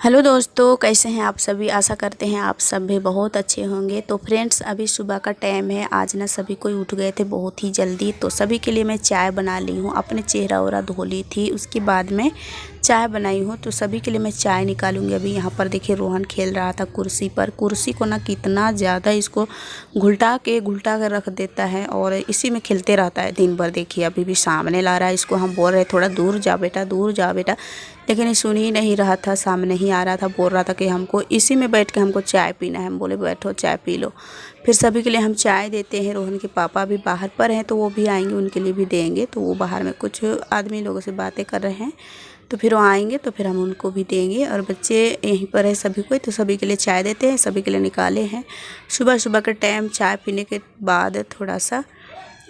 Hello दोस्तों, कैसे हैं आप सभी। आशा करते हैं आप सब भी बहुत अच्छे होंगे। तो फ्रेंड्स, अभी सुबह का टाइम है। आज ना सभी कोई उठ गए थे बहुत ही जल्दी, तो सभी के लिए मैं चाय बना ली हूँ। अपने चेहरा वगैरह धो ली थी, उसके बाद में चाय बनाई हूँ। तो सभी के लिए मैं चाय निकालूंगी। अभी यहाँ पर देखिए रोहन खेल रहा था कुर्सी पर। कुर्सी को ना कितना ज़्यादा इसको घुलटा के रख देता है और इसी में खेलते रहता है दिन भर। देखिए अभी भी सामने ला रहा है इसको। हम बोल रहे थोड़ा दूर जा बेटा, दूर जा बेटा, लेकिन ये सुन ही नहीं रहा था। सामने ही आ रहा था, बोल रहा था कि हमको इसी में बैठ के हमको चाय पीना है। हम बोले बैठो चाय पी लो। फिर सभी के लिए हम चाय देते हैं। रोहन के पापा भी बाहर पर हैं, तो वो भी आएंगे, उनके लिए भी देंगे। तो वो बाहर में कुछ आदमी लोगों से बातें कर रहे हैं, तो फिर वो आएंगे तो फिर हम उनको भी देंगे। और बच्चे यहीं पर है सभी को, तो सभी के लिए चाय देते हैं। सभी के लिए निकाले हैं। सुबह सुबह के टाइम चाय पीने के बाद थोड़ा सा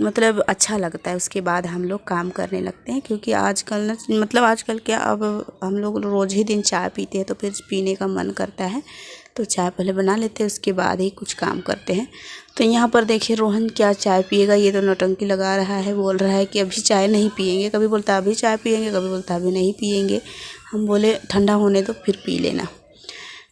मतलब अच्छा लगता है। उसके बाद हम लोग काम करने लगते हैं, क्योंकि आजकल ना आजकल क्या, अब हम लोग रोज़ ही दिन चाय पीते हैं, तो फिर पीने का मन करता है। तो चाय पहले बना लेते हैं, उसके बाद ही कुछ काम करते हैं। तो यहाँ पर देखिए रोहन क्या चाय पिएगा, ये तो नौटंकी लगा रहा है। बोल रहा है कि अभी चाय नहीं पिएंगे। कभी बोलता अभी चाय पिएंगे, कभी बोलता अभी नहीं पिएंगे। हम बोले ठंडा होने दो फिर पी लेना।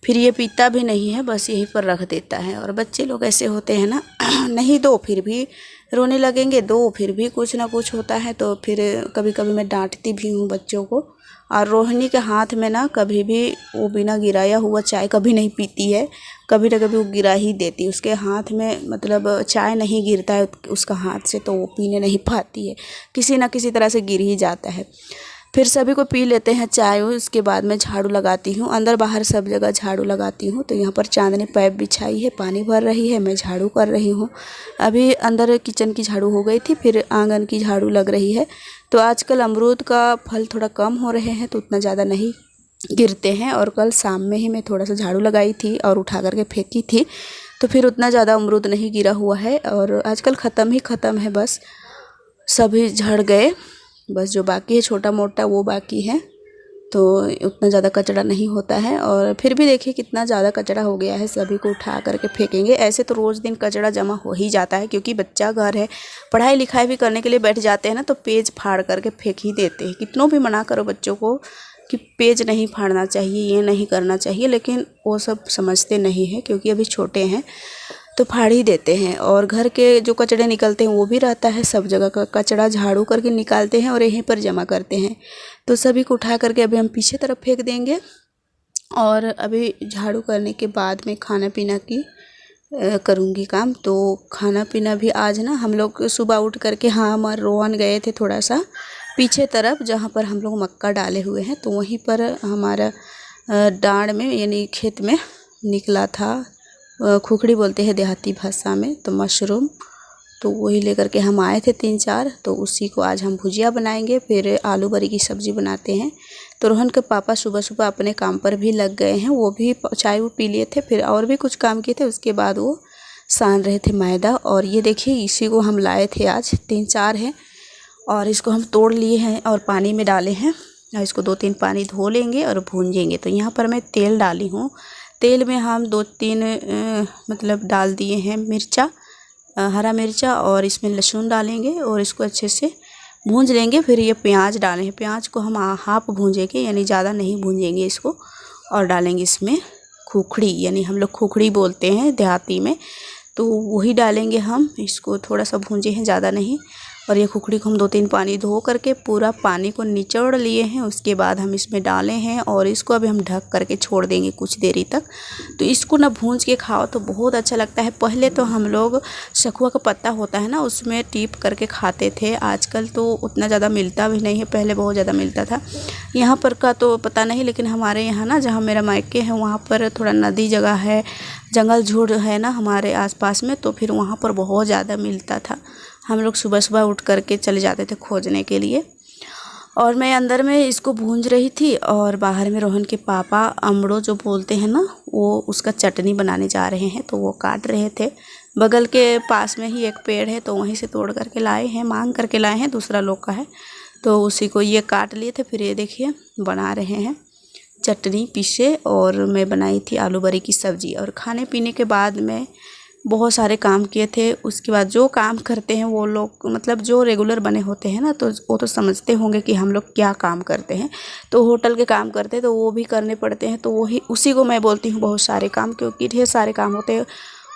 फिर ये पीता भी नहीं है, बस यहीं पर रख देता है। और बच्चे लोग ऐसे होते हैं ना नहीं दो फिर भी रोने लगेंगे, दो फिर भी कुछ ना कुछ होता है। तो फिर कभी कभी मैं डांटती भी हूँ बच्चों को। और रोहिणी के हाथ में ना कभी भी वो बिना गिराया हुआ चाय कभी नहीं पीती है। कभी ना कभी वो गिरा ही देती। उसके हाथ में चाय नहीं गिरता है उसका हाथ से, तो वो पीने नहीं पाती है। किसी ना किसी तरह से गिर ही जाता है। फिर सभी को पी लेते हैं चाय। उसके बाद मैं झाड़ू लगाती हूँ, अंदर बाहर सब जगह झाड़ू लगाती हूँ। तो यहाँ पर चांदनी पाइप बिछाई है, पानी भर रही है, मैं झाड़ू कर रही हूँ। अभी अंदर किचन की झाड़ू हो गई थी, फिर आंगन की झाड़ू लग रही है। तो आजकल अमरूद का फल थोड़ा कम हो रहे हैं, तो उतना ज़्यादा नहीं गिरते हैं। और कल शाम में ही मैं थोड़ा सा झाड़ू लगाई थी और उठा करके फेंकी थी, तो फिर उतना ज़्यादा अमरूद नहीं गिरा हुआ है। और आजकल ख़त्म है, बस सभी झड़ गए। बस जो बाकी है छोटा मोटा वो बाकी है, तो उतना ज़्यादा कचरा नहीं होता है। और फिर भी देखिए कितना ज़्यादा कचरा हो गया है। सभी को उठा करके फेंकेंगे। ऐसे तो रोज़ दिन कचरा जमा हो ही जाता है, क्योंकि बच्चा घर है, पढ़ाई लिखाई भी करने के लिए बैठ जाते हैं ना, तो पेज फाड़ करके फेंक ही देते हैं। कितनों भी मना करो बच्चों को कि पेज नहीं फाड़ना चाहिए, ये नहीं करना चाहिए, लेकिन वो सब समझते नहीं हैं, क्योंकि अभी छोटे हैं, तो फाड़ ही देते हैं। और घर के जो कचड़े निकलते हैं वो भी रहता है। सब जगह का कचड़ा झाड़ू करके निकालते हैं और यहीं पर जमा करते हैं। तो सभी को उठा करके अभी हम पीछे तरफ फेंक देंगे। और अभी झाड़ू करने के बाद में खाना पीना की करूँगी काम। तो खाना पीना भी आज ना हम लोग सुबह उठ करके, हाँ, हमारे रोहन गए थे थोड़ा सा पीछे तरफ, जहाँ पर हम लोग मक्का डाले हुए हैं। तो वहीं पर हमारा डांड में यानी खेत में निकला था, खुखड़ी बोलते हैं देहाती भाषा में, तो मशरूम। तो वही लेकर के हम आए थे 3-4, तो उसी को आज हम भुजिया बनाएंगे, फिर आलू बड़ी की सब्ज़ी बनाते हैं। तो रोहन के पापा सुबह सुबह अपने काम पर भी लग गए हैं। वो भी चाय वो पी लिए थे, फिर और भी कुछ काम किए थे। उसके बाद वो सान रहे थे मैदा। और ये देखिए इसी को हम लाए थे, आज 3-4 हैं, और इसको हम तोड़ लिए हैं और पानी में डाले हैं। और इसको 2-3 पानी धो लेंगे और भूंजेंगे। तो यहाँ पर मैं तेल डाली हूँ। तेल में हम 2-3 डाल दिए हैं मिर्चा, हरा मिर्चा, और इसमें लहसुन डालेंगे और इसको अच्छे से भूंज लेंगे। फिर ये प्याज डालें हैं। प्याज को हम हाफ भूंजेंगे, यानी ज़्यादा नहीं भूंजेंगे इसको। और डालेंगे इसमें खुखड़ी, यानी हम लोग खुखड़ी बोलते हैं देहाती में, तो वही डालेंगे हम। इसको थोड़ा सा भूंजे हैं, ज़्यादा नहीं। और ये खुखड़ी को हम 2-3 पानी धो करके पूरा पानी को निचोड़ लिए हैं। उसके बाद हम इसमें डाले हैं और इसको अभी हम ढक करके छोड़ देंगे कुछ देरी तक। तो इसको ना भूंज के खाओ तो बहुत अच्छा लगता है। पहले तो हम लोग सखुआ का पत्ता होता है ना, उसमें टीप करके खाते थे। आजकल तो उतना ज़्यादा मिलता भी नहीं है, पहले बहुत ज़्यादा मिलता था। यहाँ पर का तो पता नहीं, लेकिन हमारे यहाँ ना जहाँ मेरा मायके है वहाँ पर थोड़ा नदी जगह है, जंगल झुड़ है ना हमारे आसपास में, तो फिर वहाँ पर बहुत ज़्यादा मिलता था। हम लोग सुबह सुबह उठ करके चले जाते थे खोजने के लिए। और मैं अंदर में इसको भूंज रही थी, और बाहर में रोहन के पापा अमड़ो जो बोलते हैं ना, वो उसका चटनी बनाने जा रहे हैं, तो वो काट रहे थे। बगल के पास में ही एक पेड़ है, तो वहीं से तोड़ करके लाए हैं, मांग करके लाए हैं, दूसरा लोग का है, तो उसी को ये काट लिए थे। फिर ये देखिए बना रहे हैं चटनी पीसे। और मैं बनाई थी आलू बड़ी की सब्ज़ी। और खाने पीने के बाद में बहुत सारे काम किए थे। उसके बाद जो काम करते हैं वो लोग मतलब जो रेगुलर बने होते हैं ना, तो वो तो समझते होंगे कि हम लोग क्या काम करते हैं। तो होटल के काम करते हैं तो वो भी करने पड़ते हैं, तो वही उसी को मैं बोलती हूँ बहुत सारे काम, क्योंकि ढेर सारे काम होते हैं।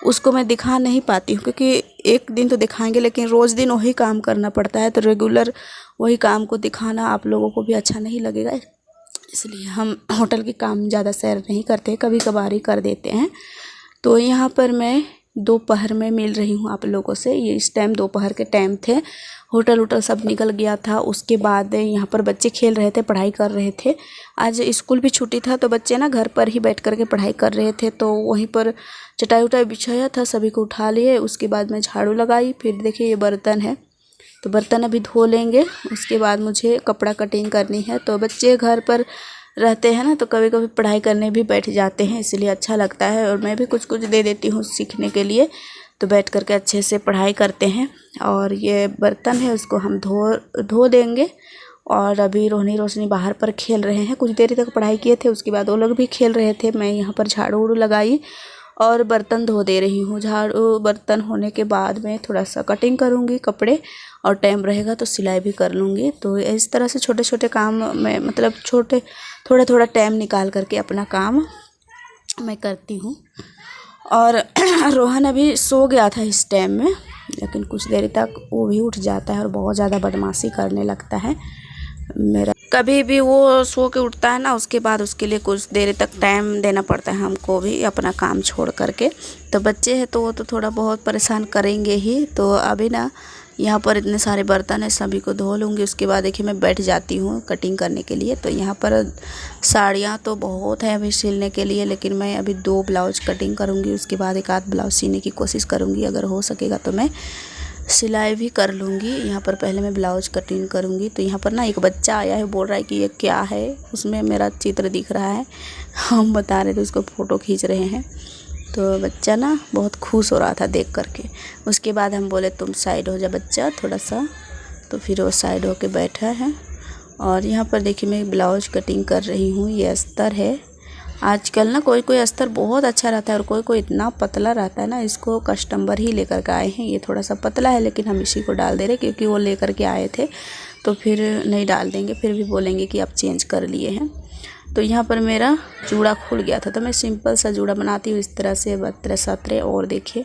उसको मैं दिखा नहीं पाती हूँ क्योंकि एक दिन तो दिखाएंगे, लेकिन रोज़ दिन वही काम करना पड़ता है, तो रेगुलर वही काम को दिखाना आप लोगों को भी अच्छा नहीं लगेगा। इसलिए हम होटल के काम ज़्यादा शेयर नहीं करते, कभी कभार ही कर देते हैं। तो यहाँ पर मैं दोपहर में मिल रही हूँ आप लोगों से। ये इस टाइम दोपहर के टाइम थे, होटल सब निकल गया था। उसके बाद यहाँ पर बच्चे खेल रहे थे, पढ़ाई कर रहे थे। आज स्कूल भी छुट्टी था तो बच्चे ना घर पर ही बैठ कर के पढ़ाई कर रहे थे। तो वहीं पर चटाई उटाई बिछाया था, सभी को उठा लिए। उसके बाद मैं झाड़ू लगाई। फिर देखिए ये बर्तन है, तो बर्तन अभी धो लेंगे। उसके बाद मुझे कपड़ा कटिंग करनी है। तो बच्चे घर पर रहते हैं ना, तो कभी कभी पढ़ाई करने भी बैठ जाते हैं, इसलिए अच्छा लगता है। और मैं भी कुछ कुछ दे देती हूँ सीखने के लिए, तो बैठ कर के अच्छे से पढ़ाई करते हैं। और ये बर्तन है, उसको हम धो देंगे। और अभी रोहनी रोशनी बाहर पर खेल रहे हैं। कुछ देर तक पढ़ाई किए थे, उसके बाद वो लोग भी खेल रहे थे। मैं यहाँ पर झाड़ू उड़ू लगाई और बर्तन धो दे रही हूँ। झाड़ू बर्तन होने के बाद मैं थोड़ा सा कटिंग करूँगी कपड़े, और टाइम रहेगा तो सिलाई भी कर लूँगी। तो इस तरह से छोटे छोटे काम में मतलब थोड़ा थोड़ा टाइम निकाल करके अपना काम मैं करती हूँ। और रोहन अभी सो गया था इस टाइम में, लेकिन कुछ देर तक वो भी उठ जाता है और बहुत ज़्यादा बदमाशी करने लगता है मेरा। कभी भी वो सो के उठता है ना, उसके बाद उसके लिए कुछ देर तक टाइम देना पड़ता है हमको भी अपना काम छोड़ करके। तो बच्चे हैं तो वो तो थोड़ा बहुत परेशान करेंगे ही। तो अभी ना यहाँ पर इतने सारे बर्तन है, सभी को धो लूँगी। उसके बाद देखिए मैं बैठ जाती हूँ कटिंग करने के लिए। तो यहाँ पर साड़ियाँ तो बहुत है अभी सिलने के लिए, लेकिन मैं अभी 2 ब्लाउज कटिंग करूँगी। उसके बाद एक आध ब्लाउज सीने की कोशिश करूँगी, अगर हो सकेगा तो मैं सिलाई भी कर लूँगी। यहाँ पर पहले मैं ब्लाउज कटिंग करूँगी। तो यहाँ पर ना एक बच्चा आया है, बोल रहा है कि ये क्या है, उसमें मेरा चित्र दिख रहा है। हम बता रहे थे, उसको फ़ोटो खींच रहे हैं। तो बच्चा ना बहुत खुश हो रहा था देख करके। उसके बाद हम बोले तुम साइड हो जा बच्चा थोड़ा सा, तो फिर वो साइड होके बैठा है। और यहाँ पर देखिए मैं ब्लाउज कटिंग कर रही हूँ। ये अस्तर है। आजकल ना कोई कोई अस्तर बहुत अच्छा रहता है और कोई कोई इतना पतला रहता है ना, इसको कस्टमर ही लेकर के आए हैं। ये थोड़ा सा पतला है, लेकिन हम इसी को डाल दे रहे क्योंकि वो लेकर के आए थे, तो फिर नहीं डाल देंगे, फिर भी बोलेंगे कि आप चेंज कर लिए हैं। तो यहाँ पर मेरा जूड़ा खुल गया था, तो मैं सिंपल सा जूड़ा बनाती हूँ इस तरह से 32-33 और देखिए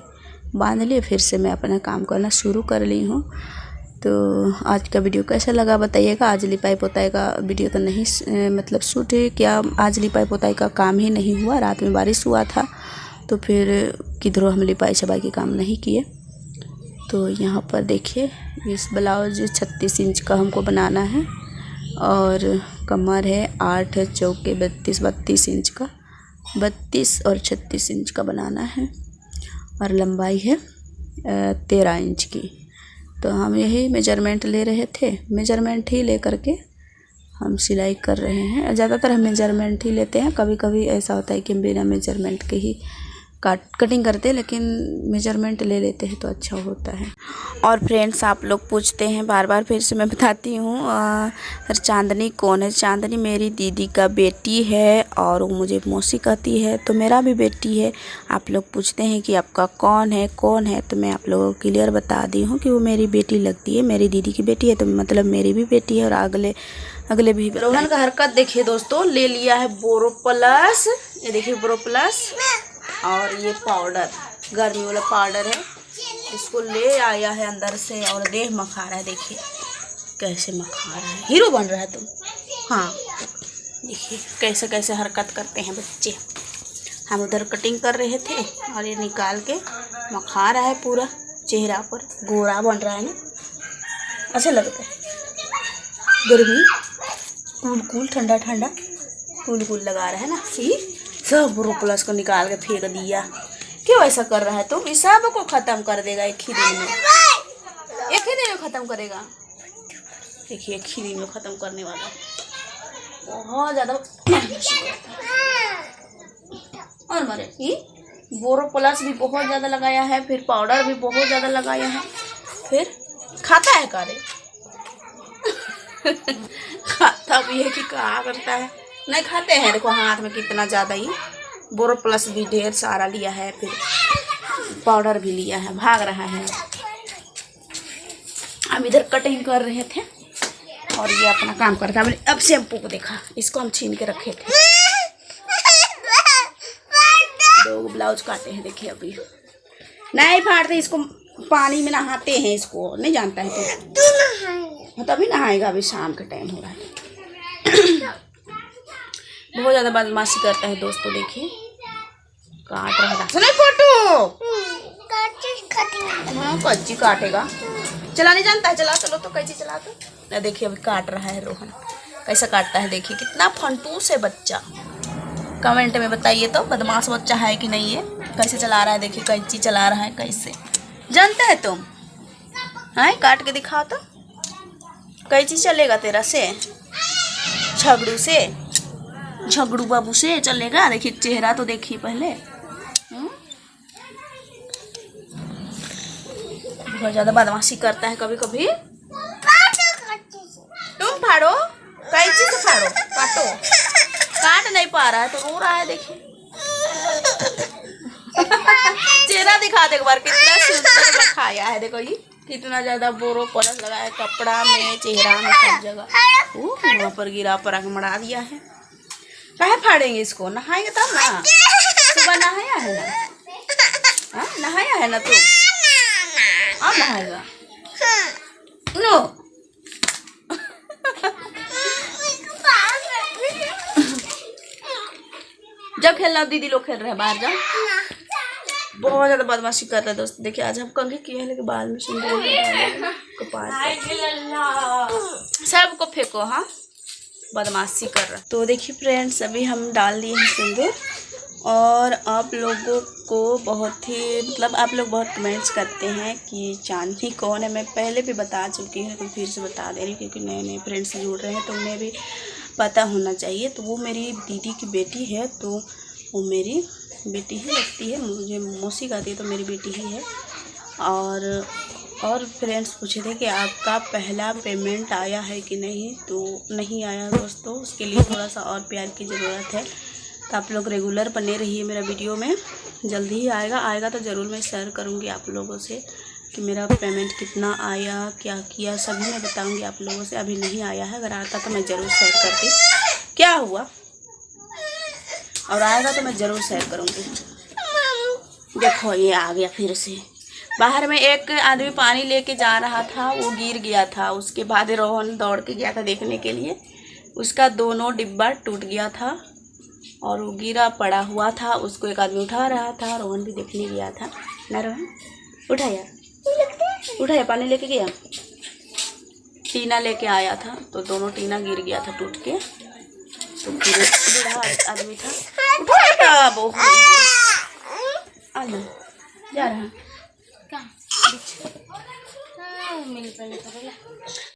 बांध लिए। फिर से मैं अपना काम करना शुरू कर ली हूँ। तो आज का वीडियो कैसा लगा बताइएगा। आज लिपाई पोताई का वीडियो तो नहीं मतलब शूट किया, आज लिपाई पोताई का काम ही नहीं हुआ। रात में बारिश हुआ था, तो फिर किधरों हम लिपाई छपाई के काम नहीं किए। तो यहाँ पर देखिए इस ब्लाउज 36 इंच का हमको बनाना है, और कमर है 8 चौके 32 इंच का, 32 और 36 इंच का बनाना है। और लंबाई है 13 इंच की। तो हम यही मेजरमेंट ले रहे थे, मेजरमेंट ही ले करके हम सिलाई कर रहे हैं। ज़्यादातर हम मेजरमेंट ही लेते हैं, कभी कभी ऐसा होता है कि हम बिना मेजरमेंट के ही कटिंग करते हैं, लेकिन मेजरमेंट ले लेते हैं तो अच्छा होता है। और फ्रेंड्स आप लोग पूछते हैं बार बार, फिर से मैं बताती हूँ चांदनी कौन है। चांदनी मेरी दीदी का बेटी है और वो मुझे मौसी कहती है, तो मेरा भी बेटी है। आप लोग पूछते हैं कि आपका कौन है, तो मैं आप लोगों को क्लियर बता दी हूँ कि वो मेरी बेटी लगती है, मेरी दीदी की बेटी है, तो मतलब मेरी भी बेटी है। और अगले भी। रोहन का हरकत देखिए दोस्तों, ले लिया है बोरोप्लस, ये देखिए बोरोप्लस, और ये पाउडर गर्मी वाला पाउडर है, इसको ले आया है अंदर से और देह मखा रहा है। देखिए कैसे मखा रहा है, हीरो बन रहा है तुम। हाँ देखिए कैसे कैसे हरकत करते हैं बच्चे। हम उधर कटिंग कर रहे थे और ये निकाल के मखा रहा है, पूरा चेहरा पर गोरा बन रहा है ना, अच्छा लगता है। गर्मी कूल ठंडा कूल लगा रहा है ना। फिर सब बोरोप्लस को निकाल के फेंक दिया। क्यों ऐसा कर रहा है तुम? इस सब को ख़त्म कर देगा एक ही दिन में, ख़त्म करेगा। देखिए एक ही दिन में ख़त्म करने वाला है, बहुत ज़्यादा। और मरे ये बोरोप्लस भी बहुत ज़्यादा लगाया है, फिर पाउडर भी बहुत ज़्यादा लगाया है, फिर खाता है कारे खाता भी है कि क्या करता है, नहीं खाते हैं। देखो हाथ में कितना ज़्यादा ही बोरोप्लस भी ढेर सारा लिया है, फिर पाउडर भी लिया है, भाग रहा है। हम इधर कटिंग कर रहे थे और ये अपना काम करता है। अब शैम्पू को देखा, इसको हम छीन के रखे थे। 2 ब्लाउज काटे हैं, देखिए अभी नहीं फाड़ते, इसको पानी में नहाते हैं, इसको नहीं जानता है तो तभी नहाएगा। अभी शाम का टाइम हो रहा है। बहुत ज़्यादा बदमाशी करता है दोस्तों, देखिए काट रहा है। सुनो फोटो, हाँ कच्ची काटेगा, चलाने जानता है, चला चलो तो कैची चला तो ना। देखिए अभी काट रहा है रोहन, कैसा काटता है देखिए, कितना फंटूस है बच्चा। कमेंट में बताइए तो बदमाश बच्चा है कि नहीं है। कैसे चला रहा है देखिए, कैंची चला रहा है, कैसे जानता है तुम? हाँ काट के दिखाओ तो, कैंची चलेगा तेरा से? झगड़ू से, झगड़ू बाबू से चलेगा? देखिए चेहरा तो देखिए पहले। बहुत ज़्यादा बदमाशी करता है कभी कभी। तुम फाड़ो, कैंची से फाड़ो, काटो। काट नहीं पा रहा है तो रो रहा है, देखिए चेहरा दिखा दे एक बार, कितना सुंदर खाया है। देखो ये कितना ज्यादा बोरो परस लगा है, कपड़ा में, चेहरा में, सब जगह। वहाँ पर गिरा पर मड़ा दिया है। कहे फाड़ेंगे इसको? नहाएंगे तब ना। सुबह नहाया है ना? हाँ नहाया है ना तू? अब नहाएगा नो। जब खेलना दीदी लोग खेल रहे हैं, बाहर जाओ। बहुत ज्यादा बदमाशी कर रहा है दोस्त। देखिए आज हम कंघी किए हैं, लेकिन बाल में सिंदूर सबको फेंको। हाँ बदमाशी कर रहा। तो देखिए फ्रेंड्स, अभी हम डाल दिए हैं सिंदूर। और आप लोगों को बहुत ही मतलब आप लोग बहुत कमेंट्स करते हैं कि चांदनी कौन है। मैं पहले भी बता चुकी हूँ, तो फिर से बता दे रही हूँ, क्योंकि नए नए फ्रेंड्स जुड़ रहे हैं तो उन्हें भी पता होना चाहिए। तो वो मेरी दीदी की बेटी है, तो वो मेरी बेटी ही लगती है। मुझे मौसी कहती है तो मेरी बेटी ही है। और फ्रेंड्स पूछे थे कि आपका पहला पेमेंट आया है कि नहीं, तो नहीं आया दोस्तों। उसके लिए थोड़ा सा और प्यार की ज़रूरत है। तो आप लोग रेगुलर बने रहिए मेरा वीडियो में, जल्दी ही आएगा तो ज़रूर मैं शेयर करूँगी आप लोगों से कि मेरा पेमेंट कितना आया, क्या किया, सभी मैं बताऊँगी आप लोगों से। अभी नहीं आया है, अगर आता तो मैं ज़रूर शेयर करती। क्या हुआ? और आएगा तो मैं ज़रूर शेयर करूँगी। देखो ये आ गया फिर से। बाहर में एक आदमी पानी लेके जा रहा था, वो गिर गया था। उसके बाद रोहन दौड़ के गया था देखने के लिए, उसका दोनों डिब्बा टूट गया था और वो गिरा पड़ा हुआ था। उसको एक आदमी उठा रहा था, रोहन भी देखने गया था ना। रोहन उठाया पानी लेके गया, टीना लेके आया था, तो दोनों टीना गिर गया था टूट के। तो फिर बूढ़ा आदमी था, उठाया बहुत जा रहा